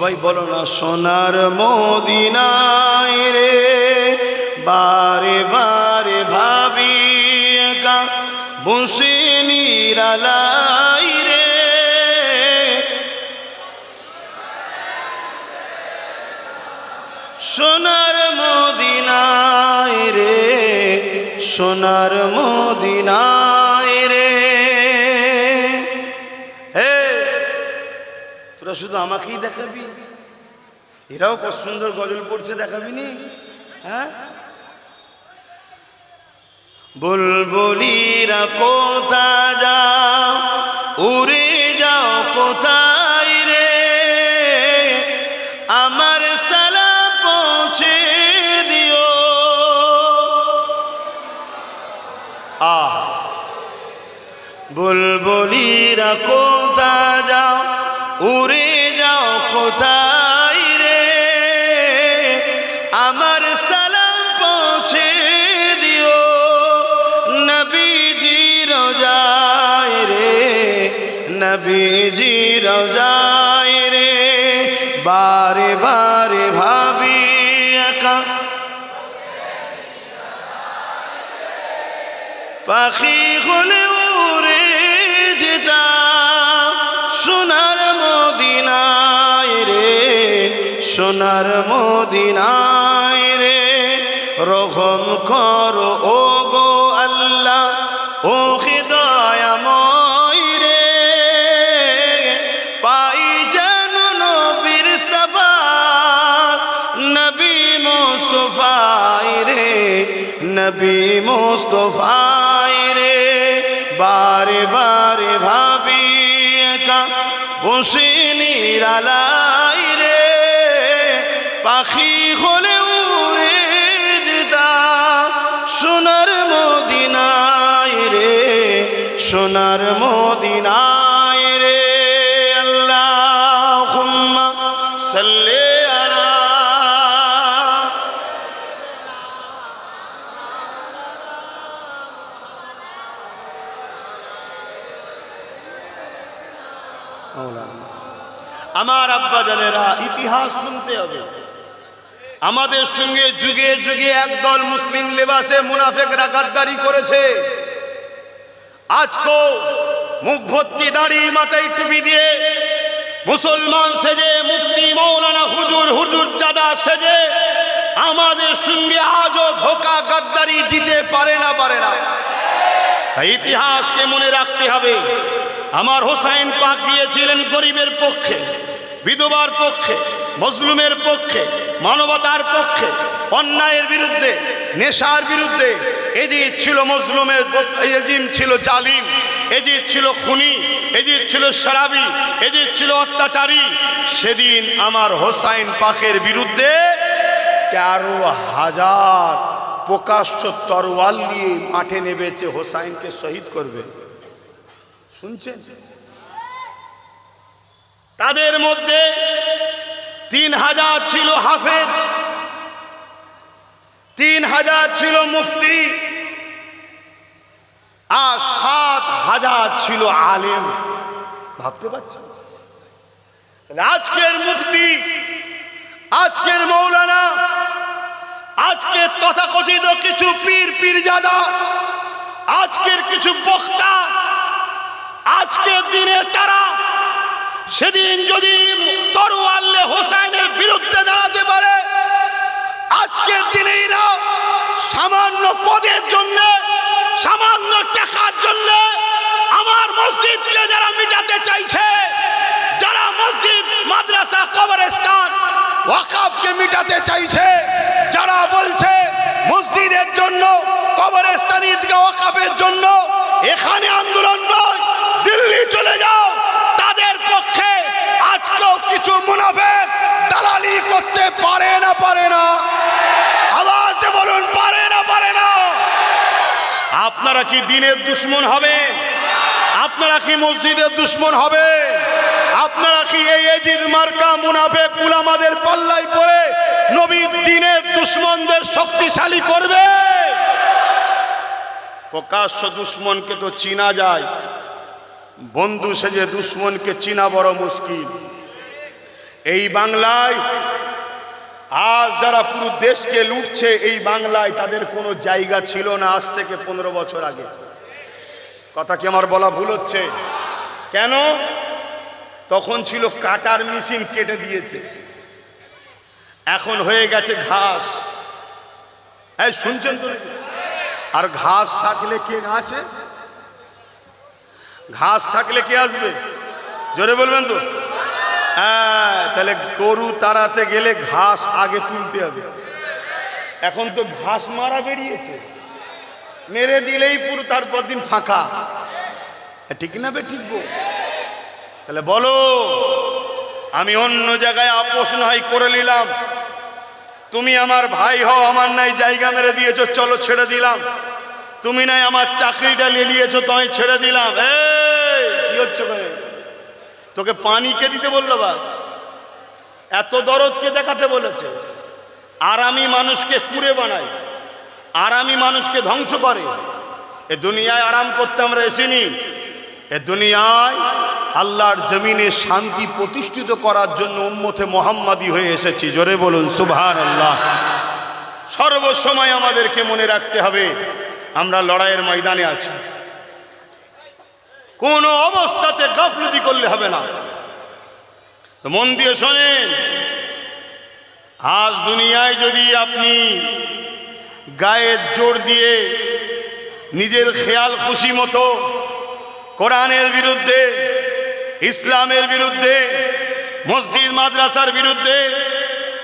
সবাই বলো না, সোনার মদিনায় রে বারে বারে ভাবি একা বসে নিরালাই রে। সোনার মদিনায় রে, সোনার মদিনায় রে। তোরা শুধু আমাকেই দেখাবি? এরাও কত সুন্দর গজল পড়ছে, দেখাবি নি? হ্যাঁ, বুলবুলিরা কোথা যাও, উড়ে যাও কোথায় রে, আমার সালাম পৌঁছে দিও। বুলবুলিরা কোথা যাও, উড়ে যাও কোথায় রে, আমার সালাম পৌঁছে দিও। নবীজি রোজায় রে, নবীজি রোজায় রে বারে বারে ভাবি একা পাখি হলে উড়ে যেতাম সোনার মদিনায় রে, সোনার মদিনায় রে। রহম করো ও গো আল্লাহ, ও দয়াময় রে, পাই যেন নবীর সাফাত, নবী মুস্তাফায় রে, নবী মুস্তাফায় রে বারে বারে ভাবি একা বসে নিরালাই রে, পাখি হলে উড়ে যেতাম সোনার মদিনায় রে, সোনার মদিনায় রে। আল্লাহুম্মা সাল্লি আলা আমার আব্বা জানেরা, ইতিহাস শুনতে হবে। আমাদের সঙ্গে যুগে যুগে একদল মুসলিম লেবাসে মুনাফেকরা গাদ্দারি করেছে। আজকেও মুখ ভর্তি দাড়ি, মাথায় টুপি দিয়ে মুসলমান সেজে, মুফতি মৌলানা হুজুর, হুজুর জাদা সেজে আমাদের সঙ্গে আজও ধোঁকা গাদ্দারি দিতে পারে না, পারে না। তাই ইতিহাসকে মনে রাখতে হবে। আমার হোসাইন পাক গিয়েছিলেন গরিবের পক্ষে, বিধবার পক্ষে, মজলুমের পক্ষে, মানবতার পক্ষে, অন্যায়ের বিরুদ্ধে, নেশার বিরুদ্ধে। এজিদ ছিল মজলুমের, এজিদ ছিল জালিম, এজিদ ছিল খুনি, এজিদ ছিল শরাবি, এজিদ ছিল অত্যাচারী। সেদিন আমার হোসাইন পাকের বিরুদ্ধে 13,000 প্রকাশ্য তরোয়াল নিয়ে মাঠে নেমেছে হোসাইনকে শহীদ করবে। শুনছেন? তাদের মধ্যে 3,000 ছিল হাফেজ, 3,000 ছিল মুফতি, আর 7,000 ছিল আলেম। ভাবতে পারছেন? আজকের মুফতি, আজকের মৌলানা, আজকে তথাকথিত কিছু পীর পীরজাদা, আজকের কিছু বক্তা, আজকের দিনে তারা সেদিন যদি তরোয়ালে হোসাইনের বিরুদ্ধে দাঁড়াতে পারে, আজকের দিনে এরা সামান্য পদের জন্য, সামান্য টাকার জন্য আমার মসজিদকে যারা মিটাতে চাইছে, যারা মসজিদ, মাদ্রাসা, কবরস্থান, ওয়াকফকে মিটাতে চাইছে, যারা বলছে মসজিদের জন্য, কবরস্থান, ঈদগাহ, ওয়াকফের জন্য এখানে আন্দোলন নয়, দিল্লি চলে যাও, তাদের পক্ষে আজকেও কিছু মুনাফিক দালালি করতে পারে না, পারে না? আওয়াজ দিয়ে বলুন, পারে না, পারে না? আপনারা কি দ্বীনের দুশমন হবেন? আপনারা কি মসজিদের দুশমন হবে? আপনারা কি এই এজিদ মার্কা মুনাফিক উলামাদের পাল্লায় পড়ে নবীর দ্বীনের দুশমনদের শক্তিশালী করবে? প্রকাশ্য দুশমনকে তো চিনা যায়, বন্ধু সেজে দুশমনকে চিনা বড় মুশকিল। এই বাংলায় আজ যারা পুরো দেশকে লুটছে, এই বাংলায় তাদের কোনো জায়গা ছিল না আজ থেকে 15 বছর আগে। কথা কি আমার বলা ভুল হচ্ছে? কেন? তখন ছিল কাটার মেশিন, কেটে দিয়েছে। এখন হয়ে গেছে ঘাস। এই শুনছেন তো? আর ঘাস থাকলে কে আসে? ঘাস থাকলে কে আসবে? জোরে বলবেন তো? হ্যাঁ, তাহলে গরু তাড়াতে গেলে ঘাস আগে তুলতে হবে। এখন তো ঘাস মারা বেরিয়েছে, মেরে দিলেই পুরো তারপর দিন ফাঁকা। ঠিক না বে? ঠিক গো? তাহলে বলো, আমি অন্য জায়গায় আপোষ নাই করে নিলাম, তুমি আমার ভাই হও, আমার নাই জায়গা মেরে দিয়েছো, চলো ছেড়ে দিলাম। তুমি নাই আমার চাকরিটা নিয়ে নিয়েছো, তো আমি ছেড়ে দিলাম। এই কি হচ্ছে? তোকে পানি কে দিতে বললো? বা এত দরদ কে দেখাতে বলেছে? আর আমি মানুষকে কুড়ে বানাই, আর আমি মানুষকে ধ্বংস করে। এ দুনিয়ায় আরাম করতে আমরা এসিনি, এ দুনিয়ায় আল্লাহর জমিনে শান্তি প্রতিষ্ঠিত করার জন্য উম্মতে মুহাম্মাদি হয়ে এসেছি। জোরে বলুন সুবহানাল্লাহ। সর্বসময় আমাদেরকে মনে রাখতে হবে আমরা লড়াইয়ের ময়দানে আছি, কোনো অবস্থাতে গাফলতি করলে হবে না। তো মন দিয়ে শোনেন, আজ দুনিয়ায় যদি আপনি গায়ের জোর দিয়ে নিজের খেয়াল খুশি মতো কোরআনের বিরুদ্ধে, ইসলামের বিরুদ্ধে, মসজিদ মাদ্রাসার বিরুদ্ধে,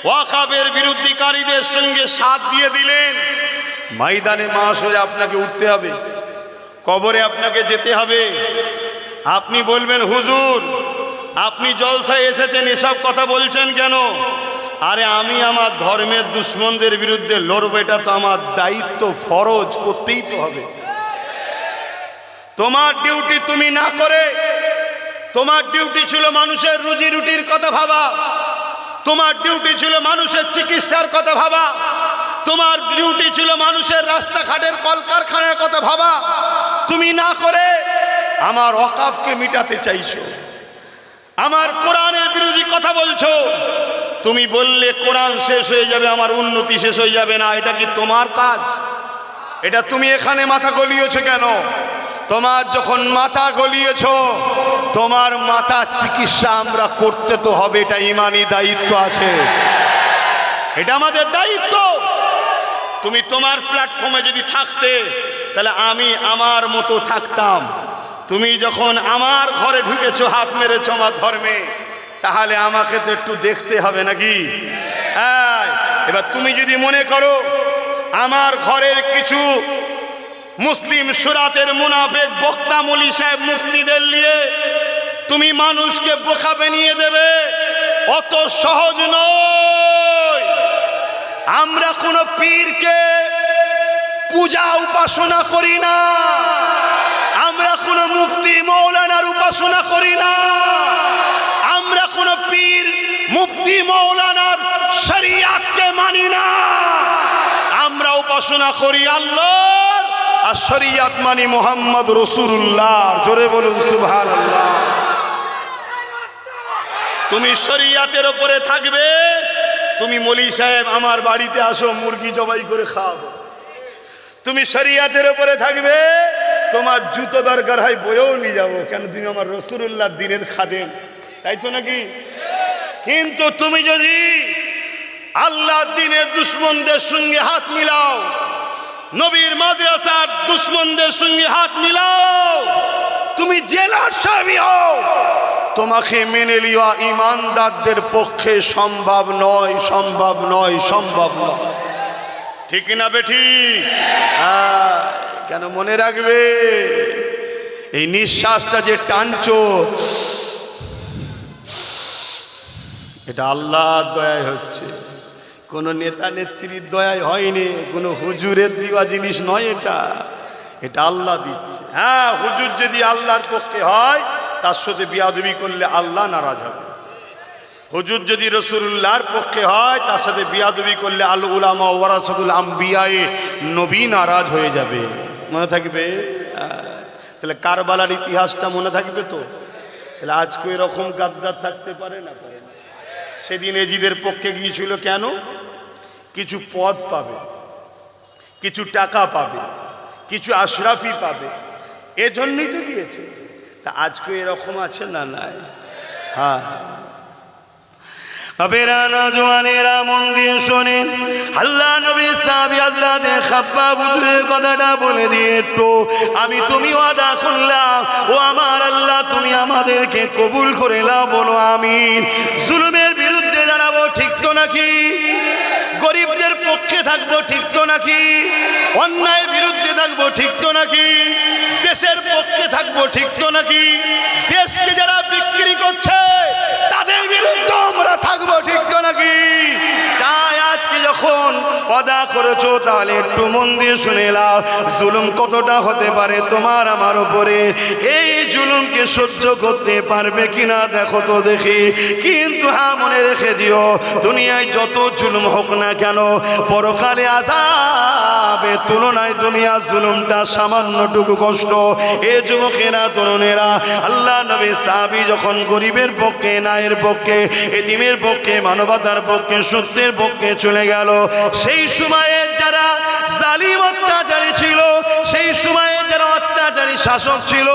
ওয়াকাবের বিরুদ্ধকারীদের সঙ্গে সাথ দিয়ে দিলেন, ময়দানে মাশরে আপনাকে উঠতে হবে, কবরে আপনাকে যেতে হবে। আপনি বলবেন, হুজুর আপনি জলসায় এসেছেন, এসব কথা বলছেন কেন? আরে আমি আমার ধর্মের দুশ্মনদের বিরুদ্ধে লড়বো, এটা তো আমার দায়িত্ব, ফরজ, করতেই তো হবে। তোমার ডিউটি তুমি না করে, তোমার ডিউটি ছিল মানুষের রুজি রুটির কথা ভাবা, তোমার ডিউটি ছিল মানুষের চিকিৎসার কথা ভাবা, তোমার ডিউটি ছিল মানুষের রাস্তাঘাটের কলকারখানার কথা ভাবা। তুমি না করে আমার ওয়াকাফকে মিটাতে চাইছো, আমার কোরআনের বিরোধী কথা বলছো। তুমি বললে কোরআন শেষ হয়ে যাবে, আমার উন্নতি শেষ হয়ে যাবে না। এটা কি তোমার কাজ? এটা তুমি এখানে মাথা গলিয়েছো কেন? তোমার যখন মাথা গলিয়েছ, তোমার মাথার চিকিৎসা আমরা করতে তো হবে, এটা ইমানি দায়িত্ব আছে, এটা আমাদের দায়িত্ব। তুমি তোমার প্ল্যাটফর্মে যদি থাকতে, তাহলে আমি আমার মতো থাকতাম। তুমি যখন আমার ঘরে ঢুকেছো, হাত মেরেছো আমার ধর্মে, তাহলে আমাকে তো একটু দেখতে হবে নাকি? হ্যাঁ, এবার তুমি যদি মনে করো আমার ঘরের কিছু মুসলিম সুরাতের মুনাফেক বক্তা মৌলী সাহেব মুফতিদের নিয়ে তুমি মানুষকে বোকা বানিয়ে দেবে, অত সহজ নয়। আমরা কোন পীরকে পূজা উপাসনা করি না, আমরা কোন মুফতি মৌলানার উপাসনা করি না, আমরা কোন পীর মুফতি মৌলানার শরিয়াতকে মানি না। আমরা উপাসনা করি আল্লাহর, আর শরিয়াত মানি মুহাম্মদ রাসূলুল্লাহ। জোরে বলুন সুবহানাল্লাহ। তুমি শরিয়াতের উপরে থাকবে, তুমি মৌলী সাহেব আমার বাড়িতে আসো, মুরগি জবাই করে খাওয়াবো। তুমি শরিয়াতের উপরে থাকবে, তোমার জুতো দরকার হয় বইও নিয়ে যাবো, কেন তুমি আমার রাসূলুল্লাহ দিনের খাদেম, তাই তো নাকি? কিন্তু তুমি যদি আল্লাহ দিনের দুশ্মনদের সঙ্গে হাত মিলাও, নবীর মাদ্রাসার দুশ্মনদের সঙ্গে হাত মিলাও, তুমি জেলার সাহেবী হও, তোমাকে মেনে লিয়া ইমানদারদের পক্ষে সম্ভব নয়, সম্ভব নয়, সম্ভব নয়। ঠিক না বেঠি? কেন মনে রাখবে, এই নিঃশ্বাসটা যে টানছো, এটা আল্লাহর দয়ায় হচ্ছে, কোনো নেতা নেত্রীর দয়ায় হয়নি, কোনো হুজুরের দেওয়া জিনিস নয়, এটা আল্লাহ দিচ্ছে। হ্যাঁ, হুজুর যদি আল্লাহর পক্ষে হয়, তার সাথে বিয়াদবি করলে আল্লাহ নারাজ হবে। হুজুর যদি রাসূলুল্লাহর পক্ষে হয়, তার সাথে বিয়াদবি করলে আল উলামা ওয়ারাসাতুল আম্বিয়ায়ে, নবী নারাজ হয়ে যাবে। মনে থাকবে? তাহলে কারবালার ইতিহাসটা মনে থাকবে তো? তাহলে আজকে এরকম গাদ্দার থাকতে পারে না? পারে না? সেদিন এজিদের পক্ষে গিয়েছিল কেন? কিছু পদ পাবে, কিছু টাকা পাবে, কিছু আশরাফি পাবে, এজন্যই তো গিয়েছে। তা আজকে এরকম আছে না? নাই। হ্যাঁ, বাবেরা নওজওয়ানেরা মন দিয়ে শোনেন, আল্লাহ নবী সাহাবী হযরত খাব্বাব হুজুরের কথাটা বলে দিয়ে একটু আমি তুমি ওয়াদা করলাম, ও আমার আল্লাহ তুমি আমাদেরকে কবুল করে নাও, বলো আমিন। জুলুমের বিরুদ্ধে দাঁড়াবো, ঠিক তো নাকি? গরিবদের পক্ষে থাকবো, ঠিক তো নাকি? অন্যায়ের বিরুদ্ধে থাকবো, ঠিক তো নাকি? দেশের পক্ষে থাকবো, ঠিক তো নাকি? দেশকে যারা বিক্রি করছে তাদের বিরুদ্ধে আমরা থাকবো, ঠিক তো নাকি? তাই আজকে যখন ওয়াদা করেছো তাহলে একটু মন দিয়ে শুনে নাও, জুলুম কতটা হতে পারে তোমার আমার উপরে। এই জুলুমকে সহ্য করতে পারবে কিনা দেখো তো দেখি। কিন্তু হ্যাঁ, মনে রেখে দিও, দুনিয়ায় যত জুলুম হোক না কেন, পরকালে আযাবের তুলনায় দুনিয়ার জুলুমটা সামান্যটুকু কষ্ট। এ যুবকেরা, তরুণেরা, আল্লাহ নবী সাহাবী যখন গরিবের পক্ষে, নায়ের পক্ষে, এতিমের পক্ষে, মানবতার পক্ষে, সত্যের পক্ষে চলে গেল, সেই সময়ে যারা জালিম অত্যাচারী ছিল, সেই সময়ে যারা অত্যাচারী শাসক ছিল,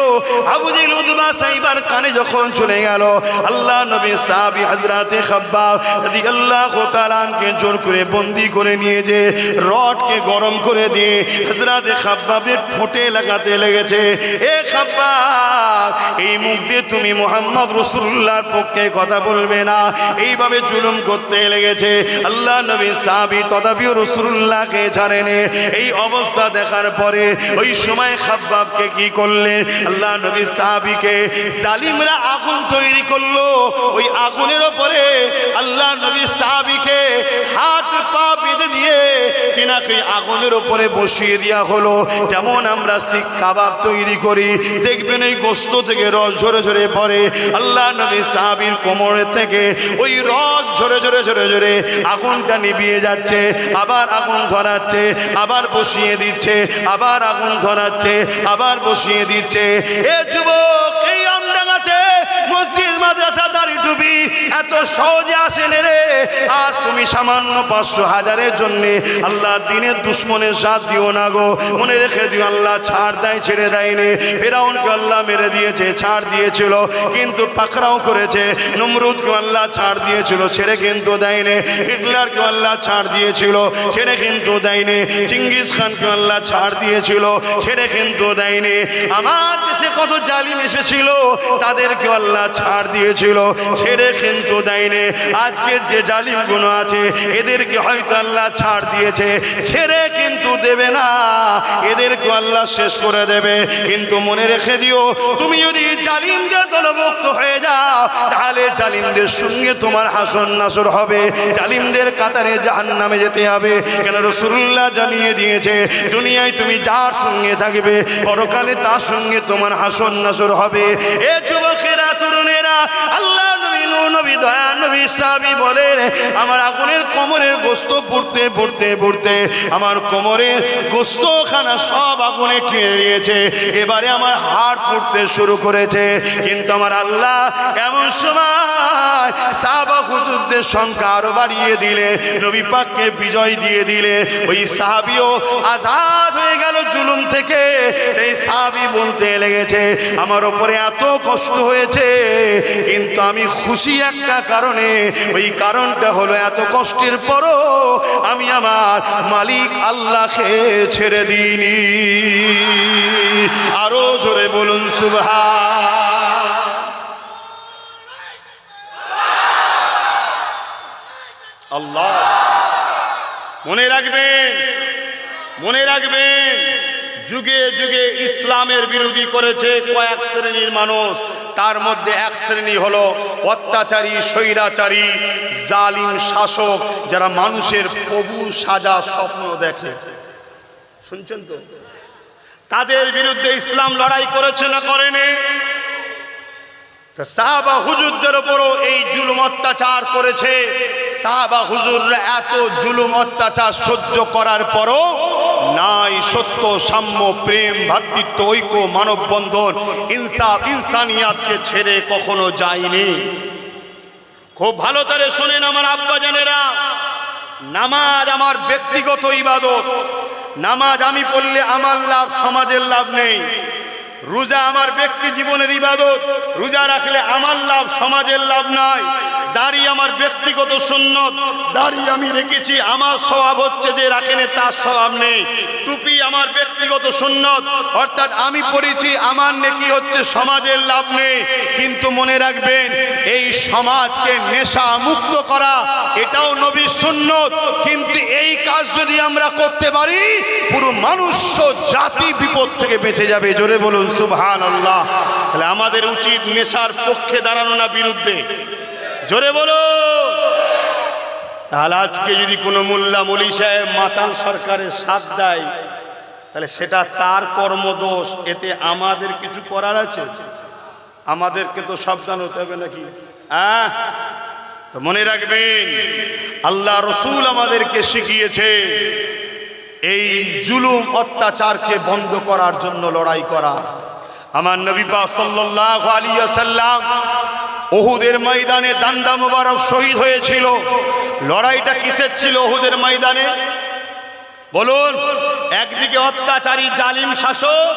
আবু জেহেল, উতবা, সাইবার কানে যখন চলে গেল, আল্লাহ নবী সাহাবী হযরত খাব্বাব রাদিয়াল্লাহু তাআলা কে জোর করে বন্দি করে নিয়ে যে রডকে গরম করে দিয়ে হযরত খাব্বাবের ঠোঁটে লাগাতে লেগেছে। এ খাব্বাব, এই মুখ দিয়ে তুমি মুহাম্মদ রাসূলুল্লাহর পক্ষে কথা বলবে না, এইভাবে জুলুম করতে লেগেছে। আল্লাহ নবী সাহাবী তথাপিও রাসূলুল্লাহকে ছাড়েনি। এই অবস্থা দেখার পরে ওই সময় খাব্বাবকে কি করলেন? আল্লাহ নবী সাহাবীকে জালিমরা আগুন তৈরি করলো, ওই আগুনের উপরে আল্লাহ নবী সাহাবীকে হাত পা বেঁধে দিয়ে তিনাকে আগুনের উপরে বসিয়ে দেওয়া হলো। যেমন আমরা শিক কাবাব তৈরি করি, দেখবেন এই গোশত থেকে রস ঝরে ঝরে পড়ে। আল্লাহ নবী সাহাবীর কোমরে থেকে ওই রস ঝরে ঝরে ঝরে ঝরে আগুনটা নিভিয়ে যাচ্ছে, আবার আগুন ধরাচ্ছে, আবার বসিয়ে দিচ্ছে, আবার আগুন ধরাচ্ছে, আবার বসিয়ে দিচ্ছে। এ যুবক, এই আমডাঙ্গাতে মসজিদ, মাদ্রাসা, দাড়ি টুপি এত সহজে আসেন রে। আজ তুমি সামান্য 500,000-এর জন্য আল্লাহ দিনের দুশ্মনের সাথ দিও না গো। মনে রেখে দিও, আল্লাহ ছাড় দেয়, ছেড়ে দেয়নি। ফেরাউনকে আল্লাহ মেরে দিয়েছে, ছাড় দিয়েছিল, কিন্তু পাকড়াও করেছে। নমরুদকে আল্লাহ ছাড় দিয়েছিল, ছেড়ে কিন্তু দেয়নি। হিটলারকে আল্লাহ ছাড় দিয়েছিল, ছেড়ে কিন্তু দেয়নি। চিঙ্গিস খানকে আল্লাহ ছাড় দিয়েছিল, ছেড়ে কিন্তু দেয়নি। আমার দেশে কত জালিম এসেছিল, তাদেরকে আল্লাহ ছাড় দিয়েছিল, ছেড়ে কিন্তু দেয়নি। আজকে যে জালিম গুলো আছে, এদেরকে হয়তো আল্লাহ ছাড় দিয়েছে, ছেড়ে কিন্তু দেবে না, এদেরকে আল্লাহ শেষ করে দেবে। কিন্তু মনে রেখে দিও, তুমি যদি জালিমদের দলভুক্ত হয়ে যাও, তাহলে জালিমদের সঙ্গে তোমার হাসর নাসর হবে, জালিমদের কাতারে জাহান্নামে যেতে হবে। কেন? রাসূলুল্লাহ জানিয়ে দিয়েছে, দুনিয়ায় তুমি যার সঙ্গে থাকবে, পরকালে তার সঙ্গে তোমার হাসর নাসর হবে। এ যুবকেরা, তরুণেরা, আল্লাহ নবী, নবী, দয়া নবী সাহাবী বলেন, আমার আগুনের কোমরের গোশত পড়তে পড়তে পড়তে আমার কোমরের গোশতখানা সব আগুনে খেয়ে নিয়েছে। এবারে আমার হাড় পড়তে শুরু করেছে। কিন্তু আমার আল্লাহ এমন সময় সাহাবা হুজুরদের সংখ্যা আরো বাড়িয়ে দিলে, নবী পাককে বিজয় দিয়ে দিলে। ওই সাহাবীও আজাদ হয়ে গেল জুলুম থেকে। এই সাহাবী বলতে লেগেছে, আমার উপরে এত কষ্ট হয়েছে, কিন্তু আমি খুশি একটা কারণে। ওই কারণটা হলো, এত কষ্টের পরও আমি আমার মালিক আল্লাহকে ছেড়ে দিইনি। আরো জোরে বলুন সুবহান। আল্লাহ। মনে রাখবেন, মনে রাখবেন, যুগে যুগে ইসলামের বিরোধী করেছে কয়েক শ্রেণীর মানুষ। তার মধ্যে এক শ্রেণী হলো অত্যাচারী, স্বৈরাচারী, জালিম শাসক, যারা মানুষের প্রভু সাজা স্বপ্ন দেখে। শুনছেন তো? তাদের বিরুদ্ধে ইসলাম লড়াই করেছে না করেনি? সাহাবা হুজুরদের উপরও এই জুলুম অত্যাচার করেছে। সাহাবা হুজুররা এত জুলুম অত্যাচার সহ্য করার পরও নাই সত্য, সাম্য, প্রেম, ভ্রাতৃত্ব, ঐক্য, মানববন্ধন, ইনসাফ, ইনসানিয়াতকে ছেড়ে কখনো যায়নি। খুব ভালো করে শোনেন আমার আব্বাজানেরা, নামাজ আমার ব্যক্তিগত ইবাদত। নামাজ আমি পড়লে আমার লাভ, সমাজের লাভ নেই। রোজা আমার ব্যক্তি জীবনের ইবাদত, রোজা রাখলে আমার লাভ, সমাজের লাভ নাই। দাড়ি আমার ব্যক্তিগত সুন্নত, দাড়ি আমি রেখেছি, আমার স্বভাব হচ্ছে যে রাখেনে তার স্বভাব নেই। টুপি আমার ব্যক্তিগত সুন্নত, অর্থাৎ আমি পড়েছি, আমার নেকি হচ্ছে, সমাজের লাভ নেই। কিন্তু মনে রাখবেন, এই সমাজকে নেশা মুক্ত করা এটাও নবীর সুন্নত। কিন্তু এই কাজ যদি আমরা করতে পারি, পুরো মনুষ্য জাতি বিপদ থেকে বেঁচে যাবে। জোরে বলুন সুবহানাল্লাহ। তাহলে আমাদের উচিত নেশার পক্ষে দাঁড়ানো না বিরুদ্ধে। জোরে বলো। তাহলে আজকে যদি কোনো মোল্লা মৌলী সাহেব মাতাল সরকারের সাথ দেয়, তাহলে সেটা তার কর্মদোষ, এতে আমাদের কিছু করার আছে? আমাদেরকে তো সাবধান হতে হবে নাকি? তো মনে রাখবেন, আল্লাহ রসুল আমাদেরকে শিখিয়েছে এই জুলুম অত্যাচারকে বন্ধ করার জন্য লড়াই করা। আমার নবী পাক সাল্লাল্লাহু আলাইহি ওয়াসাল্লাম উহুদের ময়দানে দান্দা মুবারক শহীদ হয়েছিল। লড়াইটা কিসের ছিল উহুদের ময়দানে? বলুন। একদিকে অত্যাচারী জালিম শাসক,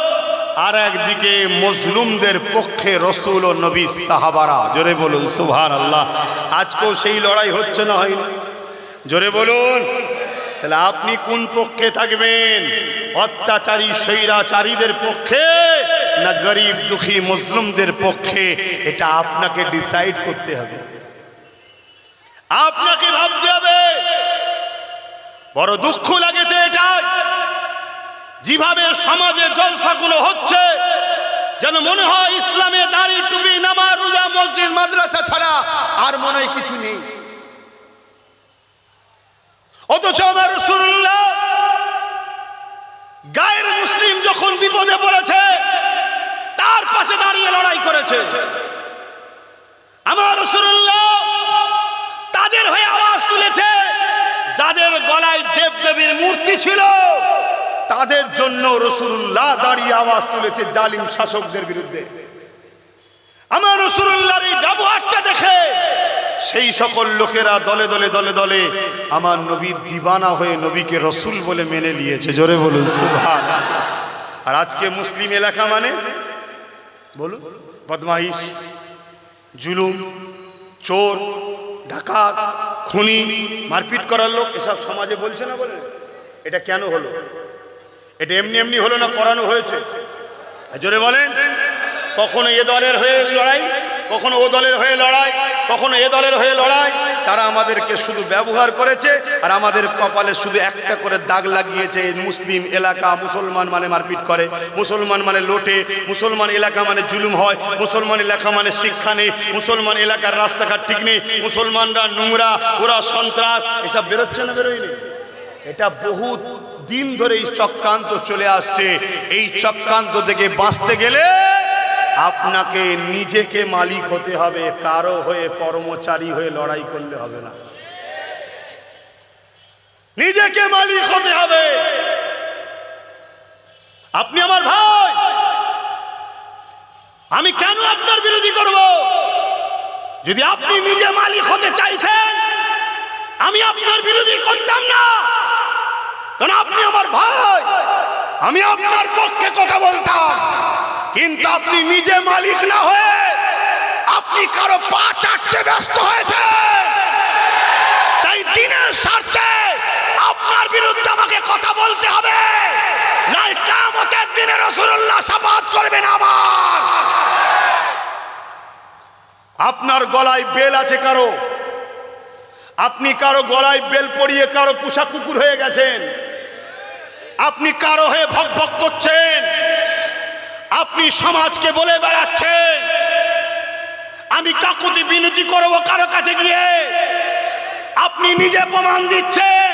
আর একদিকে মজলুমদের পক্ষে রসুল ও নবী সাহাবারা। জোরে বলুন সুবহানাল্লাহ। আজকেও সেই লড়াই হচ্ছে না হয়নি? জোরে বলুন। তাহলে আপনি কোন পক্ষে থাকবেন? অত্যাচারী স্বৈরাচারীদের পক্ষে না গরিব দুঃখী মুসলিমদের পক্ষে? এটা আপনাকে ডিসাইড করতে হবে, আপনাকে ভাবতে হবে। বড় দুঃখ লাগে তো এটা, যেভাবে সমাজে জলসাগুলো হচ্ছে, যেন মনে হয় ইসলামে দাড়ি টুপি নামাজ রোজা মসজিদ মাদ্রাসা ছাড়া আর মনে হয় কিছু নেই। অথচ আমার রাসূলুল্লাহ গায়ের মুসলিম যখন বিপদে পড়েছে, তার পাশে দাঁড়িয়ে লড়াই করেছে। আমার রাসূলুল্লাহ তাদের হয়ে আওয়াজ তুলেছে যাদের গলায় দেবদেবীর মূর্তি ছিল, তাদের জন্য রাসূলুল্লাহ দাঁড়িয়ে আওয়াজ তুলেছে জালিম শাসকদের বিরুদ্ধে। আমার রাসূলুল্লাহর এই ব্যবহারটা দেখে সেই সকল লোকেরা দলে দলে দলে দলে আমার নবীর দিবানা হয়ে নবীকে রসুল বলে মেনে নিয়েছে। জোরে বলুন সুবহানাল্লাহ। আর আজকে মুসলিম এলাকা মানে বলুন বদমাইশ, জুলুম, চোর, ডাকাত, খুনি, মারপিট করার লোক, এসব সমাজে বলছে না? বলে এটা কেন হলো? এটা এমনি এমনি হলো না, করানো হয়েছে? জোরে বলেন। কখনো এ দলের হয়ে লড়াই, কখনো ও দলের হয়ে লড়াই, কখনো এ দলের হয়ে লড়াই। তারা আমাদেরকে শুধু ব্যবহার করেছে, আর আমাদের কপালে শুধু একটা করে দাগ লাগিয়েছে। মুসলিম এলাকা, মুসলমান মানে মারপিট করে, মুসলমান মানে লোটে, মুসলমান এলাকা মানে জুলুম হয়, মুসলমান এলাকা মানে শিক্ষা নেই, মুসলমান এলাকার রাস্তাঘাট ঠিক নেই, মুসলমানরা নোংরা, ওরা সন্ত্রাস। এসব বেরোচ্ছে না? বেরোয়নি? এটা বহুত দিন ধরে এই চক্রান্ত চলে আসছে। এই চক্রান্ত থেকে বাঁচতে গেলে আপনাকে নিজেকে মালিক হতে হবে, কারো হয়ে কর্মচারী হয়ে লড়াই করলে হবে না। নিজেকে মালিক হতে হবে। আপনি আমার ভাই, আমি কেন আপনার বিরোধী করব? যদি আপনি নিজে মালিক হতে চাইতেন, আমি আপনার বিরোধী করতাম না, কারণ আপনি আমার ভাই, আমি আপনার পক্ষে কথা বলতাম। কিন্তু আপনি নিজে মালিক না হয়ে আপনি কারো পা চাটতে ব্যস্ত হয়েছে। তাই দিনের স্বার্থে আপনার বিরুদ্ধে আমাকে কথা বলতে হবে, নাই কিয়ামতের দিনে রাসূলুল্লাহ শাফাআত করবেন আমার। আপনার গলায় বেল আছে কারো, আপনি কারো গলায় বেল পরিয়ে কারো পোষা কুকুর হয়ে গেছেন, আপনি কারো হয়ে ভক ভক করছেন, আপনি সমাজকে বলে বেড়াচ্ছেন আমি কাকুতি বিনতি করবো কারো কাছে গিয়ে। আপনি নিজে প্রমাণ দিচ্ছেন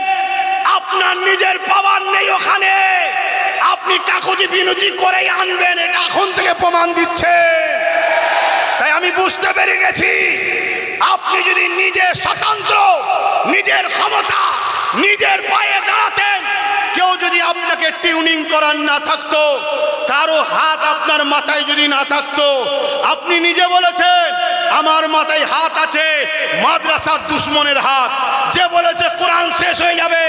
আপনার নিজের পাওয়ার নেই ওখানে, আপনি কাকুতি বিনতি করেই আনবেন, এটা এখন থেকে প্রমাণ দিচ্ছেন। তাই আমি বুঝতে পেরে গেছি, আপনি যদি নিজে স্বতন্ত্র, নিজের ক্ষমতা, নিজের পায়ে দাঁড়াতেন, কেউ যদি আপনাকে টিউনিং করার না থাকতো, কারো হাত আপনার মাথায় যদি না থাকতো, আপনি নিজে বলেছেন আমার মাথায় হাত আছে মাদ্রাসার দুশ্মনের হাত। যে বলেছে কোরআন শেষ হয়ে যাবে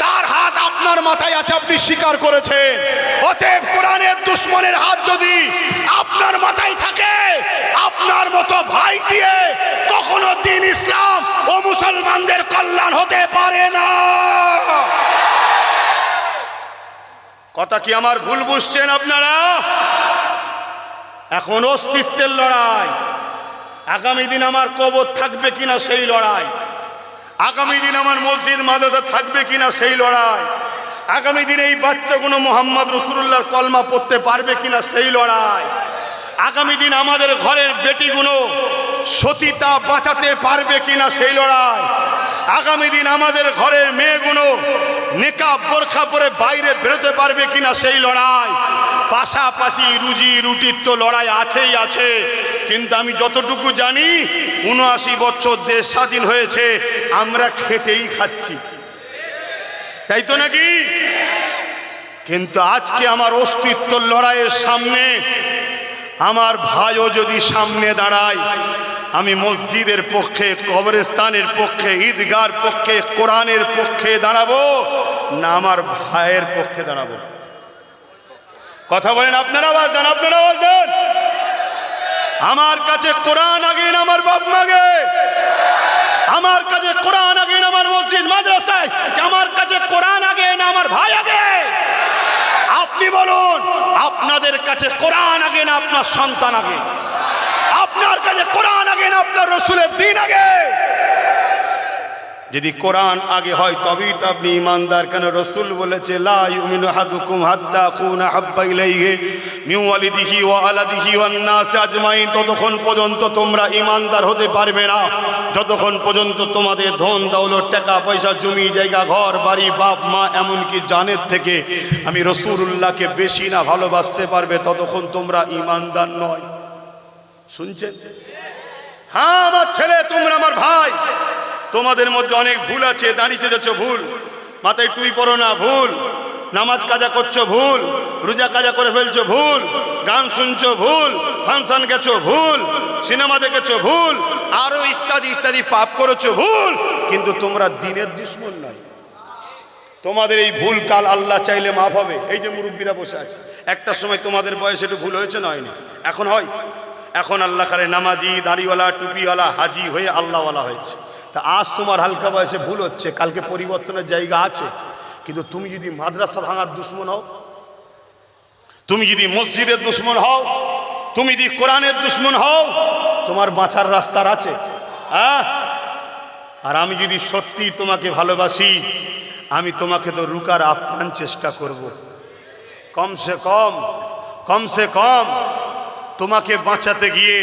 তার হাত আপনার মাথায় আছে, আপনি স্বীকার করেছেন। অতএব কোরআনের দুশ্মনের হাত যদি আপনার মাথায় থাকে, আপনার মতো ভাই দিয়ে কখনো দ্বীন ইসলাম ও মুসলমানদের কল্যাণ হতে পারে না। কথা কি আমার ভুল বুঝছেন আপনারা? এখন অস্তিত্বের লড়াই, আগামী দিন আমার কবর থাকবে কিনা সেই লড়াই, আগামী দিন আমার মসজিদ মাদ্রাসা থাকবে কিনা সেই লড়াই, আগামী দিন এই বাচ্চাগুলো মোহাম্মদ রসুলুল্লাহর কলমা পড়তে পারবে কিনা সেই লড়াই, আগামী দিন আমাদের ঘরের বেটিগুলো সতীতা বাঁচাতে পারবে কিনা সেই লড়াই, আগামী দিন আমাদের ঘরের মেয়েগুলো নেকাব বোরখা পরে বাইরে বেরোতে পারবে কিনা সেই লড়াই। পাশাপাশি রুজি রুটির তো লড়াই আছেই আছে, কিন্তু আমি যতটুকু জানি ৭৯ বছর দেশ স্বাধীন হয়েছে, আমরা খেটেই খাচ্ছি, তাই তো নাকি? কিন্তু আজকে আমার অস্তিত্বর লড়াইয়ের সামনে আমার ভাইও যদি সামনে দাঁড়ায়, আমি মসজিদের পক্ষে, কবরস্থানের পক্ষে, ঈদগার পক্ষে, কোরআনের পক্ষে দাঁড়াবো না আমার ভাইয়ের পক্ষে দাঁড়াবো? কথা বলেন, আপনারা আওয়াজ দেন, আপনারা আওয়াজ দেন। আমার কাছে কোরআন আগে না আমার বাপ মাগে, আমার কাছে কোরআন আগে না আমার মসজিদ মাদ্রাসায়, আমার কাছে কোরআন আগে না আমার ভাই আগে? আপনি বলুন, আপনাদের কাছে কোরআন আগে না আপনার সন্তান আগে? আপনার কাছে কোরআন আগে না আপনার রসুলের দ্বীন আগে? যদি কোরআন আগে হয় তবেই তো আপনি ইমানদার। কেন রসুল বলেছে, লা ইউমিনু আহাদুকুম হাত্তা আকুনা হাব্বা ইলাইহি মিন ওয়ালিদিহি ওয়া আলাদিহি ওয়ান নাস আজমাইন। ততক্ষণ পর্যন্ত তোমরা ইমানদার হতে পারবে না যতক্ষণ পর্যন্ত তোমাদের ধন দৌলত, টাকা পয়সা, জমি জায়গা, ঘর বাড়ি, বাপ মা, এমনকি জানের থেকে আমি রসুলুল্লাহকে বেশি না ভালোবাসতে পারবে, ততক্ষণ তোমরা ইমানদার নয়। শুনছেন? হ্যাঁ আমার ছেলে, তোমরা আমার ভাই, তোমাদের মধ্যে অনেক ভুল আছে। দাঁড়িয়ে যাচ্ছ ভুল, মাথায় টুই পরো না ভুল, নামাজ কাজা করছো ভুল, রোজা কাজা করে ফেলছো ভুল, গান শুনছো ভুল, ফাংশন গেছো ভুল, সিনেমা দেখেছো ভুল, আরো ইত্যাদি ইত্যাদি পাপ করেছো ভুল, কিন্তু তোমরা দ্বীনের দুশমন নয়। তোমাদের এই ভুল কাল আল্লাহ চাইলে মাফ হবে। এই যে মুরব্বীরা বসে আছে, একটা সময় তোমাদের বয়সে একটু ভুল হয়েছে না হয়নি? এখন হয়? এখন আল্লাহ করে নামাজি, দাড়িওয়ালা, টুপিওয়ালা, হাজি হয়ে আল্লাহওয়ালা হয়েছে। তা আজ তোমার হালকা বয়সে ভুল হচ্ছে, কালকে পরিবর্তনের জায়গা আছে। কিন্তু তুমি যদি মাদ্রাসা ভাঙার দুশ্মন হও, তুমি যদি মসজিদের দুশ্মন হও, তুমি যদি কোরআনের দুশ্মন হও, তোমার বাঁচার রাস্তার আছে। আর আমি যদি সত্যি তোমাকে ভালোবাসি, আমি তোমাকে তো রুকার আপ্রাণ চেষ্টা করব। কমসে কম তোমাকে বাঁচাতে গিয়ে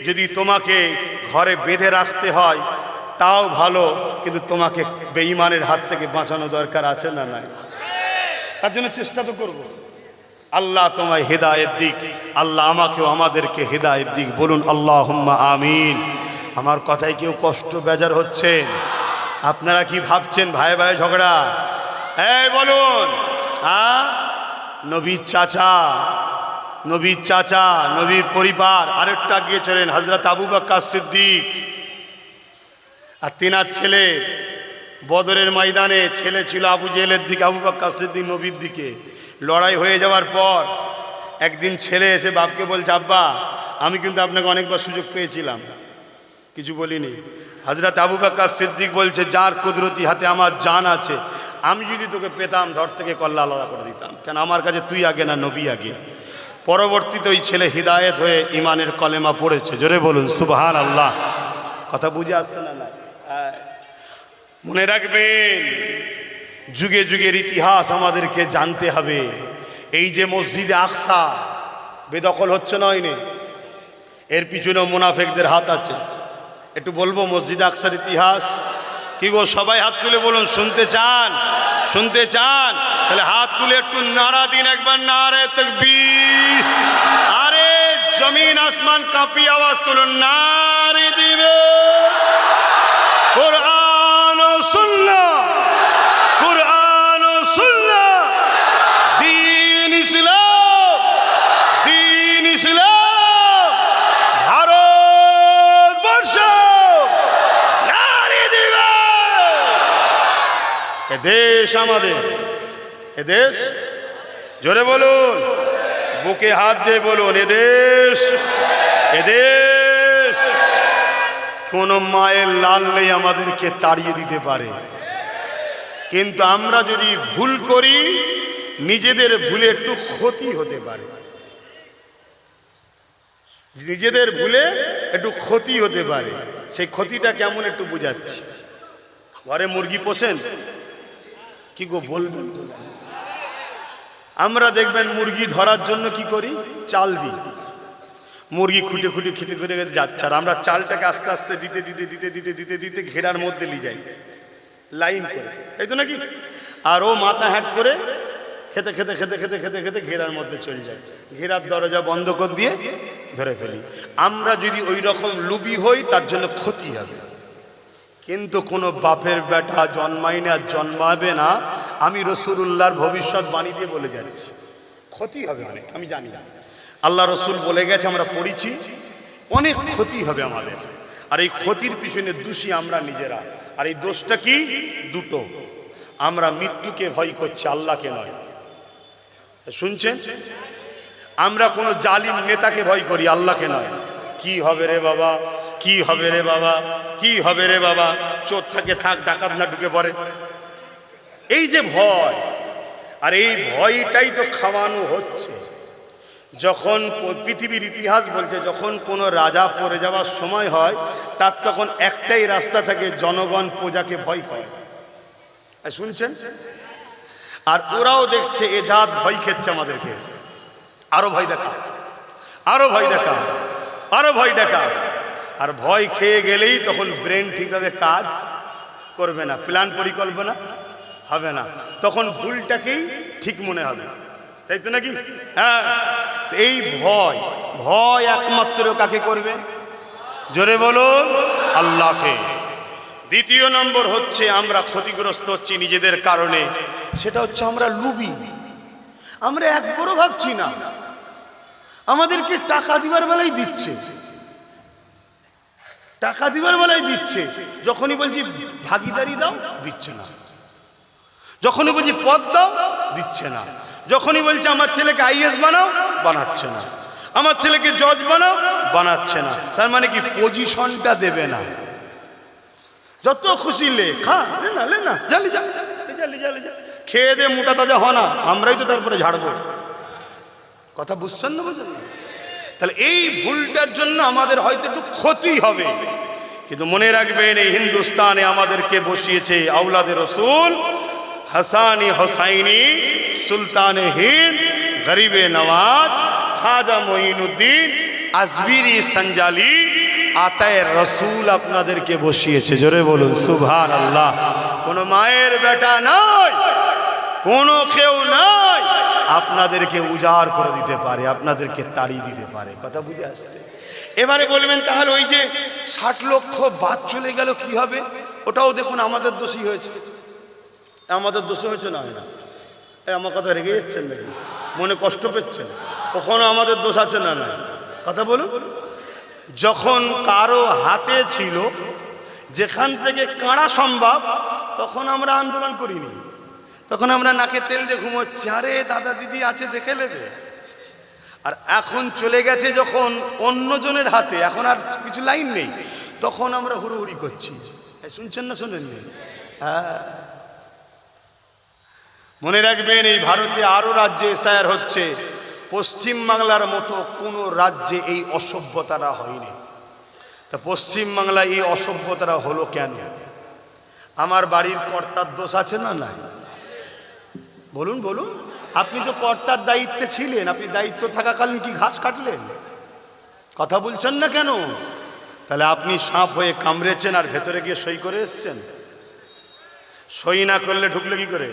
যদি তোমাকে ঘরে বেঁধে রাখতে হয় তাও ভালো, কিন্তু তোমাকে বেঈমানের হাত থেকে বাঁচানো দরকার আছে না নাই? তার জন্য চেষ্টা তো করব। আল্লাহ তোমায় হেদায়েত দিক, আল্লাহ আমাকেও আমাদেরকে হেদায়েত দিক। বলুন আল্লাহুম্মা আমিন। আমার কথায় কেউ কষ্ট বেজার হচ্ছেন? আপনারা কি ভাবছেন ভাই ভাই ঝগড়া? এই বলুন, নবীর চাচা, নবীর পরিবার আরেকটা গিয়েছিলেন হযরত আবু বকর সিদ্দিক, আর তিনার ছেলে বদরের ময়দানে, ছেলে ছিল আবু জেহেলের দিকে, আবু বকর সিদ্দিক নবীর দিকে। লড়াই হয়ে যাওয়ার পর একদিন ছেলে এসে বাপকে বলছে, আব্বা আমি কিন্তু আপনাকে অনেকবার সুযোগ পেয়েছিলাম, কিছু বলিনি। হযরত আবু বকর সিদ্দিক বলছে, যার কুদরতি হাতে আমার জান আছে, আমি যদি তোকে পেতাম ধর থেকে কল্লা আলাদা করে দিতাম। কেন আমার কাছে তুই আগে না নবী আগে? পরবর্তীতে ওই ছেলে হিদায়েত হয়ে ইমানের কলেমা পড়েছে। জোরে বলুন সুবহানাল্লাহ। কথা বুঝে আসছে না? মনে রাখবেন, যুগে যুগের ইতিহাস আমাদেরকে জানতে হবে। এই যে মসজিদে আকসা বেদখল হচ্ছে না, হয়নি, এর পিছনে মুনাফিকদের হাত আছে। একটু বলবো মসজিদে আকসার ইতিহাস কি গো? সবাই হাত তুলে বলুন, শুনতে চান? তাহলে হাত তুলে একটু নারা দিন, একবার নারে তাকবীর। আরে জমিন আসমান কাঁপি আওয়াজ তুলুন, নারে দিবে কোরআন ও সুন্নাহ, কোরআন ও সুন্নাহ, দ্বীন ইসলাম, দ্বীন ইসলাম, ভারত দেশ আমাদের, এদেশ জোরে বলুন, বুকে হাত দিয়ে বলুন, এদেশ, এদেশ। কোন মায়ের লাল নেই আমাদেরকে তাড়িয়ে দিতে পারে, কিন্তু আমরা যদি ভুল করি নিজেদের ভুলে একটু ক্ষতি হতে পারে, নিজেদের ভুলে একটু ক্ষতি হতে পারে। সেই ক্ষতিটা কেমন একটু বুঝাচ্ছি। ঘরে মুরগি পোষেন কি গো, বলবেন তো? আমরা দেখবেন মুরগি ধরার জন্য কি করি, চাল দিই। মুরগি খুঁটে খুঁটে খেতে করে যাচ্ছে, আর আমরা চালটাকে আস্তে আস্তে দিতে দিতে দিতে দিতে দিতে দিতে ঘেরার মধ্যে নিয়ে যাই, লাইন করে, তাই তো নাকি? আর ও মাথা হ্যাট করে খেতে খেতে খেতে খেতে খেতে খেতে ঘেরার মধ্যে চলে যায়, ঘেরার দরজা বন্ধ করে দিয়ে ধরে ফেলি। আমরা যদি ওই রকম লুবি হই তার জন্য ক্ষতি হবে, কিন্তু কোনো বাপের বেটা জন্মায় না, জন্মাবে না। আমি রসুলুল্লাহর ভবিষ্যৎবাণী দিয়ে বলে যাচ্ছি, ক্ষতি হবে অনেক, আমি জানি। আল্লাহ রসুল বলে গেছে, আমরা পড়েছি, অনেক ক্ষতি হবে আমাদের। আর এই ক্ষতির পিছনে দোষী আমরা নিজেরা। আর এই দোষটা কি? দুটো। আমরা মৃত্যুকে ভয় করছি, আল্লাহকে নয়। শুনছেন? আমরা কোনো জালিম নেতাকে ভয় করি, আল্লাহকে নয়। কি হবে রে বাবা, কি হবে রে বাবা, কি হবে রে বাবা, চোর থাকে থাক, ডাকাত না ঢুকে পড়ে, এই যে ভয়। আর এই ভয়টাই তো খাওয়ানো হচ্ছে। যখন পৃথিবীর ইতিহাস বলছে, যখন কোনো রাজা পড়ে যাওয়ার সময় হয়, তার তখন একটাই রাস্তা থাকে, জনগণ প্রজাকে ভয় করে। শুনছেন? আর ওরাও দেখছে এ জাত ভয় খেচ্ছে আমাদেরকে, আরো ভয় দেখা, আরো ভয় দেখা, আরো ভয় দেখা। আর ভয় খেয়ে গেলেই তখন ব্রেন ঠিকভাবে কাজ করবে না, প্ল্যান পরিকল্পনা হবে না, তখন ভুলটাকেই ঠিক মনে হবে, তাই তো নাকি? হ্যাঁ, এই ভয়, ভয় একমাত্র কাকে করবে? জোরে বলুন, আল্লাহকে। দ্বিতীয় নম্বর হচ্ছে আমরা ক্ষতিগ্রস্ত হচ্ছি নিজেদের কারণে, সেটা হচ্ছে আমরা লুবি। আমরা একবারও ভাবছি না, আমাদেরকে টাকা দিবার বেলায় দিচ্ছে, টাকা দিবার বেলায় দিচ্ছে, যখনই বলছি ভাগিদারি দাও দিচ্ছে না, যখনই বলছি পদ দাও দিচ্ছে না, যখনই বলছে আমার ছেলেকে আইএস বানাও বানাচ্ছে না, আমার ছেলেকে জজ বানাও বানাচ্ছে না। তার মানে কি? পজিশনটা দেবে না। যত খুশি লে খা, লে না লে না, জালি যা জালি জালি যা, খেয়ে দে মোটা তাজা হ না, আমরাই তো তারপরে ঝাড়বো। কথা বুঝছেন না? বুঝছেন না? তাহলে এই ভুলটার জন্য আমাদের হয়তো একটু ক্ষতি হবে, কিন্তু মনে রাখবেন এই হিন্দুস্তানে আমাদেরকে বসিয়েছে আওলাদে রসুল, হাসানি হোসাইনি, সুলতানে হিন্দ, গরিবে নওয়াজ, খাজা মঈনুদ্দিন, আজমিরি সঞ্জালি, আতায়ে রসুল আপনাদেরকে বসিয়েছে। জোরে বলুন সুবহানাল্লাহ। কোনো মায়ের বেটা নয়, কোনো কেউ নয় আপনাদেরকে উজাড় করে দিতে পারে, আপনাদেরকে তাড়িয়ে দিতে পারে। কথা বুঝে আসছে? এবারে বলবেন তাহলে ওই যে 60 লক্ষ বাদ চলে গেল কি হবে? ওটাও দেখুন আমাদের দোষী হয়েছে। আমাদের দোষী হয়েছে না? না, আমার কথা রেগে যাচ্ছেন নাকি? মনে কষ্ট পেচ্ছেন? কখনো আমাদের দোষ আছে না? না, কথা বলুন। যখন কারো হাতে ছিল যেখান থেকে কাড়া সম্ভব, তখন আমরা আন্দোলন করিনি, তখন আমরা নাকে তেল দিয়ে ঘুমোচ্ছি, আরে দাদা দিদি আছে দেখে নেবে। আর এখন চলে গেছে যখন অন্যজনের হাতে, এখন আর কিছু লাইন নেই, তখন আমরা হুড়োহুড়ি করছি। শুনছেন না শোনেননি? হ্যাঁ, মনে রাখবেন এই ভারতে আরো রাজ্যে এসআইআর হচ্ছে, পশ্চিম বাংলার মতো কোনো রাজ্যে এই অসভ্যতারা হয়নি। তা পশ্চিম বাংলায় এই অসভ্যতারা হলো কেন? আমার বাড়ির কর্তার দোষ আছে না? নাই? বলুন বলুন। আপনি তো কর্তার দায়িত্বে ছিলেন, আপনি দায়িত্ব থাকাকালীন কি ঘাস কাটলেন? কথা বলছেন না কেন? তাহলে আপনি সাপ হয়ে কামড়েছেন আর ভেতরে গিয়ে সই করে এসছেন। সই না করলে ঢুকলে কি করে?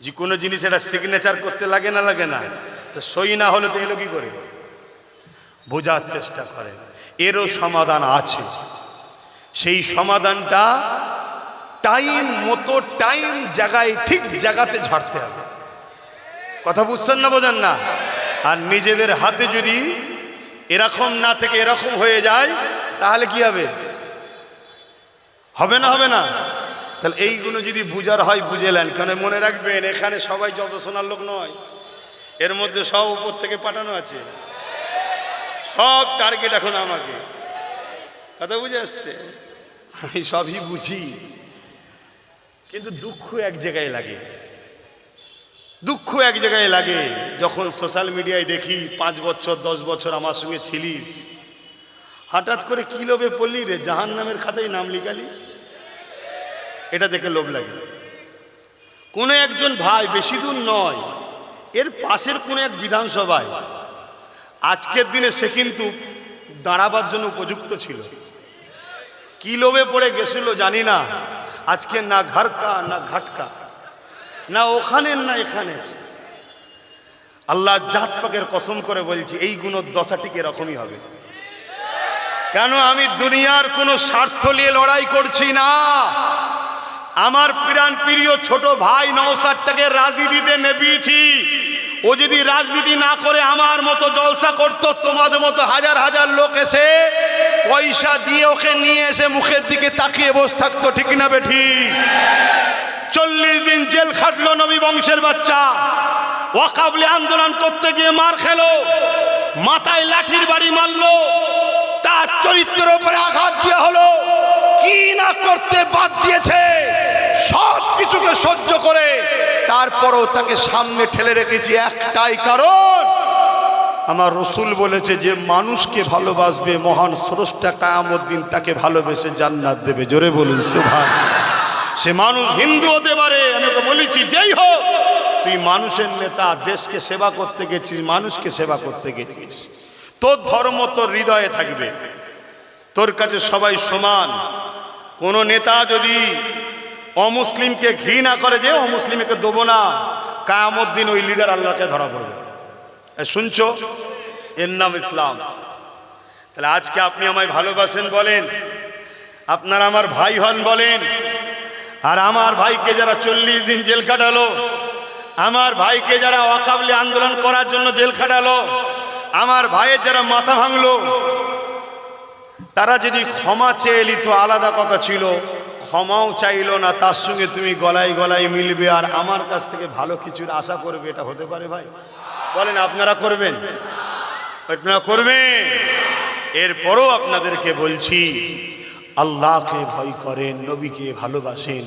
যে কোনো জিনিস এটা সিগনেচার করতে লাগে না? লাগে না? তো সই না হলে তো এলো কি করে? বোঝার চেষ্টা করেন, এরও সমাধান আছে। সেই সমাধানটা টাইম মতো, টাইম জায়গায়, ঠিক জায়গাতে ঝাড়তে হবে। কথা বুঝছেন না? বোঝেন না? আর নিজেদের হাতে যদি এরকম না থেকে এরকম হয়ে যায়, তাহলে কি হবে? হবে না? হবে না? তাহলে এইগুলো যদি বুঝার হয় বুঝেলেন, কেন মনে রাখবেন এখানে সবাই যত শোনার লোক নয়, এর মধ্যে সব উপর থেকে পাঠানো আছে, সব টার্গেট এখন আমাকে। কথা বুঝে আসছে? আমি সবই বুঝি, কিন্তু দুঃখ এক জায়গায় লাগে, দুঃখ এক জায়গায় লাগে যখন সোশ্যাল মিডিয়ায় দেখি 5 বছর 10 বছর আমার সঙ্গে ছিলিস, হঠাৎ করে কি লোভে পড়লি রে, জাহান্নামের খাতায় নাম লিখালি, এটা দেখে লোভ লাগে। কোনো একজন ভাই, বেশি দূর নয়, এর পাশের কোনো এক বিধানসভায় আজকের দিনে সে কিন্তু দাঁড়াবার জন্য উপযুক্ত ছিল, কি লোভে পড়ে গেছিল জানি না, আজকে না ঘরকা না ঘাটকা, না ওখানে না এখানে। আল্লাহ জাত পাকের কসম করে বলছি এই গুণের দশাটিকে এরকমই হবে। কেন? আমি দুনিয়ার কোনো স্বার্থ নিয়ে লড়াই করছি না, আমার প্রাণ প্রিয় ছোট ভাই নওশাদটাকে রাজনীতিতে নেপিয়েছি। ও যদি রাজনীতি না করে আমার মতো জলসা করতো, তোমাদের মতো হাজার হাজার লোক এসে পয়সা দিয়ে ওকে নিয়ে এসে মুখের দিকে তাকিয়ে বসে থাকতো, ঠিক না বেঠি? 40 দিন জেল খাটলো নবী বংশের বাচ্চা, ওয়াকাবলে আন্দোলন করতে গিয়ে মার খেলো, মাথায় লাঠির বাড়ি মারলো, তার চরিত্রের উপরে আঘাত দেওয়া হলো, কি না করতে বাদ দিয়েছে, সব কিছুকে সহ্য করে তারপরও তাকে সামনে ঠেলে রেখেছি একটাই কারণ, আমার রসুল বলেছে যে মানুষকে ভালোবাসবে মহান স্রষ্টা কিয়ামত দিন তাকে ভালোবেসে জান্নাত দেবে। জোরে বলুন সুবহানাল্লাহ। সে মানুষ হিন্দু হতে পারে, আমি তো বলেছি যেই হোক, তুই মানুষের নেতা, দেশকে সেবা করতে গেছিস, মানুষকে সেবা করতে গেছিস, তোর ধর্ম তোর হৃদয়ে থাকবে, তোর কাছে সবাই সমান। কোন নেতা যদি অমুসলিমকে ঘৃণা করে যে অমুসলিমকে দেবো না, কিয়ামত দিন ওই লিডার আল্লাহকে ধরা পড়বে। শুনছো? এর নাম ইসলাম। তাহলে আজকে আপনি আমায় ভালোবাসেন বলেন, আপনারা আমার ভাই হন বলেন, আর আমার ভাইকে যারা 40 দিন জেল খাটালো, আমার ভাইকে যারা ওয়াকাবলি আন্দোলন করার জন্য জেল খাটালো, আমার ভাইয়ের যারা মাথা ভাঙলো, তারা যদি ক্ষমা চেয়ে নিত আলাদা কথা ছিল, ক্ষমাও চাইলো না, তার সঙ্গে তুমি গলায় গলায় মিলবে আর আমার কাছ থেকে ভালো কিছুর আশা করবে, এটা হতে পারে ভাই? বলেন আপনারা করবেন? আপনারা করবেন? এরপরও আপনাদেরকে বলছি আল্লাহকে ভয় করেন, নবীকে ভালোবাসেন,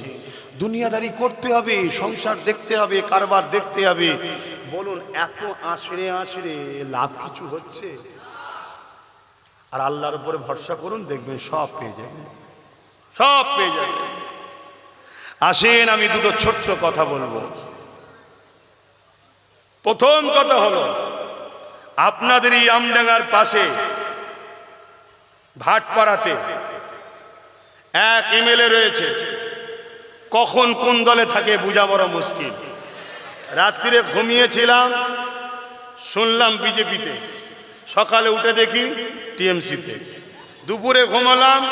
দুনিয়াদারি করতে হবে, সংসার দেখতে হবে, কারবার দেখতে হবে। বলুন এত আঁচড়ে আঁচড়ে লাভ কিছু হচ্ছে? আর আল্লাহর উপরে ভরসা করুন, দেখবেন সব পেয়ে যাবেন, সব পেয়ে যাবেন। আসেন আমি দুটো ছোট্ট কথা বলবো। প্রথম কথা হলো, আপনাদের এই আমডাঙ্গার পাশে ভাটপাড়াতে এক এমএলএ রয়েছে, কখন কোন দলে থাকে বোঝা বড় মুশকিল। রাত্রিরে ঘুমিয়েছিলাম, শুনলাম বিজেপিতে, সকালে উঠে দেখি টিএমসিতে, দুপুরে ঘুমালাম,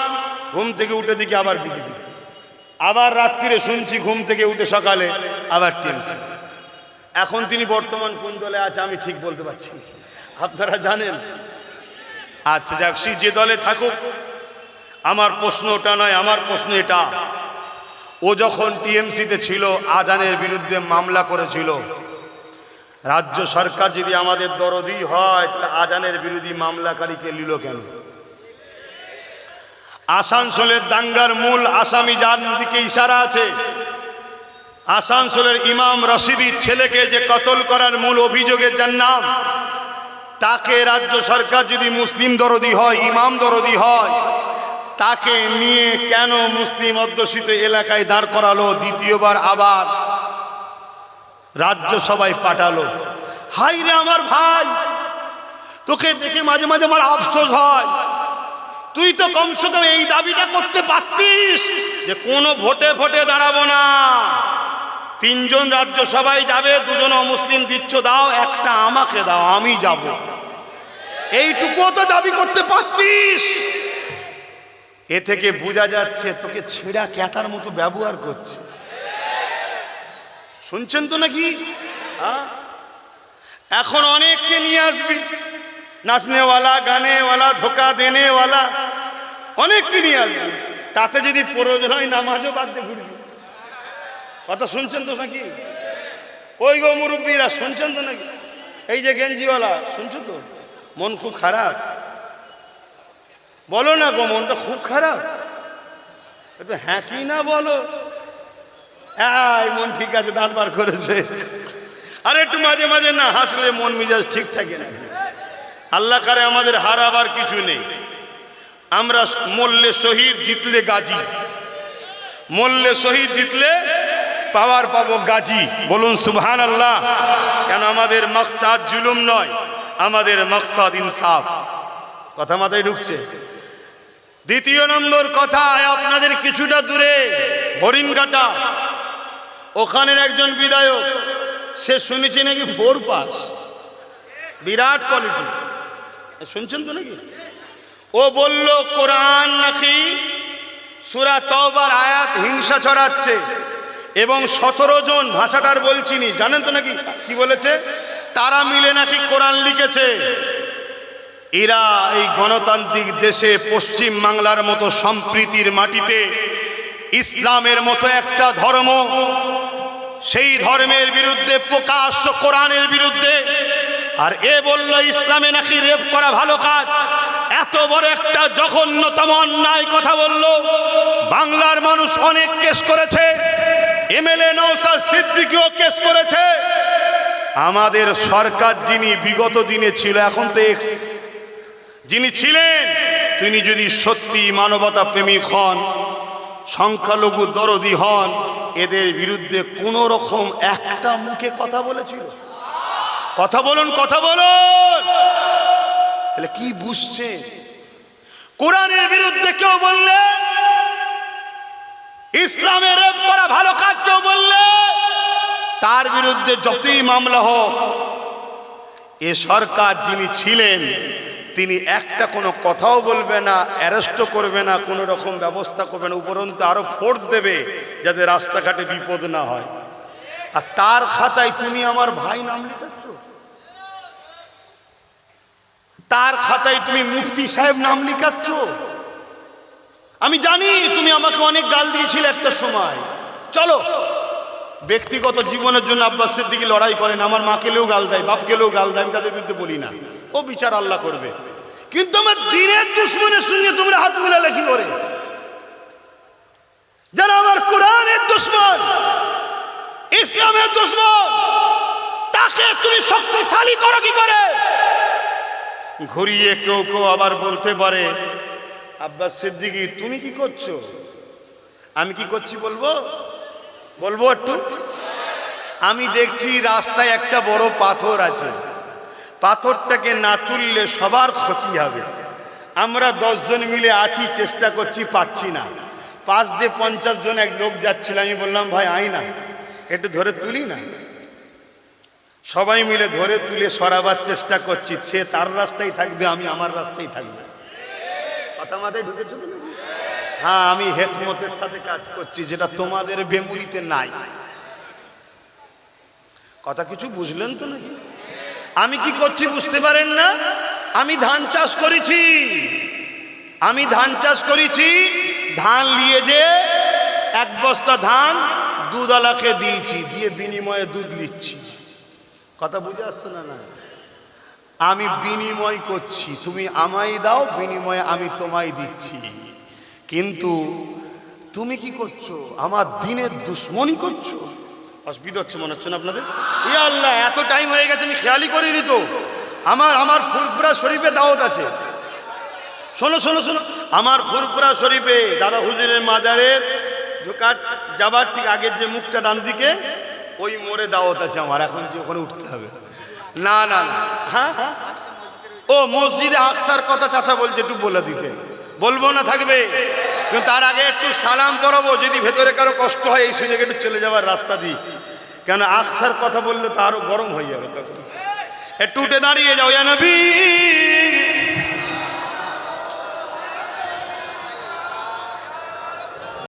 ঘুম থেকে উঠে দেখি আবার বিজেপি, আবার রাত্রিরে শুনছি ঘুম থেকে উঠে সকালে আবার টিএমসি। এখন তিনি বর্তমান কোন দলে আছে আমি ঠিক বলতে পারছি, আপনারা জানেন? আচ্ছা যাক, যে দলে থাকুক, আমার প্রশ্ন ওটা নয়, আমার প্রশ্ন এটা, ও যখন টিএমসিতে ছিল আজানের বিরুদ্ধে মামলা করেছিল, রাজ্য সরকার যদি আমাদের দরদি হয় তাহলে আজানের বিরোধী মামলাকারীকে নিল কেন? আসানসোলের দাঙ্গার মূল আসামি যার দিকে ইশারা আছে, আসানসোলের ইমাম রশিদির ছেলেকে যে কতল করার মূল অভিযোগের যার নাম, তাকে রাজ্য সরকার যদি মুসলিম দরদি হয়, ইমাম দরদি হয়, তাকে নিয়ে কেন মুসলিম অধ্যুষিত এলাকায় দাঁড় করালো, দ্বিতীয়বার আবার রাজ্যসভায় পাঠালো? হাই রে আমার ভাই, তোকে দেখে মাঝে মাঝে আমার আফসোস হয়, তুই তো কমসে কম এই দাবিটা করতে পারতিস যে কোনো ভোটে ভোটে দাঁড়াবো না, 3 জন রাজ্যসভায় যাবে, 2 জন অমুসলিম দিচ্ছ দাও, একটা আমাকে দাও, আমি যাব, এইটুকুও তো দাবি করতে পারতিস। এ থেকে বোঝা যাচ্ছে তোকে ছেঁড়া ক্যাতার মতো ব্যবহার করছে। শুনছেন তো নাকি? এখন অনেককে নিয়ে আসবি, নাচনেওয়ালা, গানেওয়ালা, ধোকা দেনেওয়ালা, অনেককে নিয়ে আসবি, তাতে যদি প্রয়োজন হয় নামাজও বাদ দিয়ে ঘুরবি। কথা শুনছেন তো নাকি? ওই গো মুরব্বীরা শুনছেন তো নাকি? এই যে গেঞ্জিওয়ালা শুনছো তো? মন খুব খারাপ, বলো না গো, মনটা খুব খারাপ। একটু হ্যাঁ কি না বলো। হ্যাঁ মন ঠিক আছে, দাঁত বার করেছে। আর একটু মাঝে মাঝে না হাসলে মন মেজাজ ঠিক থাকে না। আল্লাহ করে আমাদের হারাবার কিছু নেই। আমরা মরলে শহীদ, জিতলে গাজী। মরলে শহীদ, জিতলে পাওয়ার পাবো গাজী। বলুন সুবহানাল্লাহ। কেন আমাদের মাকসাদ জুলুম নয়, আমাদের মাকসাদ ইনসাফ। কথা মাথায় ঢুকছে? দ্বিতীয় নম্বর কথা, আপনাদের কিছুটা দূরে হরিণঘাটা, ওখানের একজন বিধায়ক, সে শুনেছি নাকি 4 পাস, বিরাট কোয়ালিটি। শুনছেন তো নাকি? ও বলল কোরআন নাকি সূরা তওবার আয়াত হিংসা ছড়াচ্ছে, এবং 17 জন, ভাষাটার বলছিনি, জানেন তো নাকি কি বলেছে? তারা মিলে নাকি কোরআন লিখেছে। এরা এই গণতান্ত্রিক দেশে পশ্চিম বাংলার মতো সম্প্রীতির মাটিতে ইসলামের মতো একটা ধর্ম, সেই ধর্মের বিরুদ্ধে, প্রকাশ্য কোরআনের বিরুদ্ধে। আর এ বলল ইসলামে নাকি রেপ করা ভালো কাজ। এত বড় একটা জঘন্যতম অন্যায় কথা বলল। বাংলার মানুষ অনেক কেস করেছে, এমএলএ নওশাদ সিদ্দিকীও কেস করেছে। আমাদের সরকার যিনি বিগত দিনে ছিল, এখন তো এক্স, যিনি ছিলেন, তিনি যদি সত্যি মানবতা প্রেমিক হন, সংখ্যালঘু দরদি হন, এদের বিরুদ্ধে কোন রকম একটা মুখে কথা বলেছিল? কথা বলুন, কথা বলুন। তাহলে কি বুঝছে? কোরআনের বিরুদ্ধে কেউ বললে, ইসলামের রেপ করা ভালো কাজ কেউ বললে, তার বিরুদ্ধে যতই মামলা হোক, এ সরকার যিনি ছিলেন তিনি একটা কোনো কথাও বলবে না, অ্যারেস্টও করবে না, কোনো রকম ব্যবস্থা করবে না, উপরন্তু আরো ফোর্স দেবে যাতে রাস্তাঘাটে বিপদ না হয়। আর তার খাতায় তুমি আমার ভাই নাম লিখাচ্ছ, তার খাতায় তুমি মুফতি সাহেব নাম লিখাচ্ছ। আমি জানি তুমি আমাকে অনেক গাল দিয়েছিলে একটা সময়। চলো, ব্যক্তিগত জীবনের জন্য আব্বাস সিদ্দিকী লড়াই করেন, আমার মাকে কেউ গাল দেয়, বাপ কেউ গাল দেয়, আমি তাদের বিরুদ্ধে বলি না, ও বিচার আল্লাহ করবে। কিন্তু আমার দিনের দুশ্মনের সঙ্গে তোমরা হাত মিলালে কি করে? যারা আমার কোরআনের দুশ্মন, ইসলামের দুশ্মন, তাকে তুমি শক্তিশালী করো কি করে? ঘুরিয়ে কেউ কেউ আবার বলতে পারে, আব্বাস সিদ্দিকী তুমি কি করছো? আমি কি করছি বলবো? বলবো একটু। আমি দেখছি রাস্তায় একটা বড় পাথর আছে, পাথরটাকে না তুললে সবার ক্ষতি হবে। আমরা 10 জন মিলে আছি, চেষ্টা করছি, পাচ্ছি না। পাশ দিয়ে 50 জন এক লোক যাচ্ছিল, আমি বললাম ভাই আই না, একটু ধরে তুলি না। সবাই মিলে ধরে তুলে সরাবার চেষ্টা করছি। সে তার রাস্তায় থাকবে, আমি আমার রাস্তায় থাকবে। কথা মাথায় ঢুকেছো তো? হ্যাঁ, আমি হেকমতের সাথে কাজ করছি, যেটা তোমাদের বেমুরিতে নাই। কথা কিছু বুঝলেন তো নাকি? আমি কি করছি বুঝতে পারেন না? আমি ধান চাষ করেছি, আমি ধান চাষ করেছি। ধান নিয়ে যে 1 বস্তা ধান দুধওয়ালাকে দিয়েছি, দিয়ে বিনিময়ে দুধ নিচ্ছি। কথা বুঝে আসছে না? না, আমি বিনিময় করছি, তুমি আমায় দাও, বিনিময়ে আমি তোমায় দিচ্ছি। কিন্তু তুমি কি করছো? আমার দিনের দুশ্মনী করছো। অসুবিধা হচ্ছে মনে হচ্ছে না আপনাদের? ইয়া আল্লাহ, এত টাইম হয়ে গেছে আমি খেয়ালই করিনি তো। আমার ফুরফুরা শরীফে দাওয়াত আছে। শোনো শোনো শোনো, আমার ফুরফুরা শরীফে দাদা হুজুরের মাজারের ঢোকার যাবার ঠিক আগের যে মুখটা ডান দিকে, ওই মোড়ে দাওয়াত আছে আমার। এখন যে ওখানে উঠতে হবে। না না না, হ্যাঁ হ্যাঁ, ও মসজিদে আকসার কথা চাচা বলছে, একটু বলে দিতে। বলবো না থাকবে, কিন্তু তার আগে একটু সালাম পড়াবো। যদি ভেতরে কারো কষ্ট হয় এই সুযোগে একটু চলে যাওয়ার রাস্তা দিই, কেন আকসার কথা বললে তো আরো গরম হয়ে যাবে। তখন একটু উঠে দাঁড়িয়ে যাও। ইয়া নবী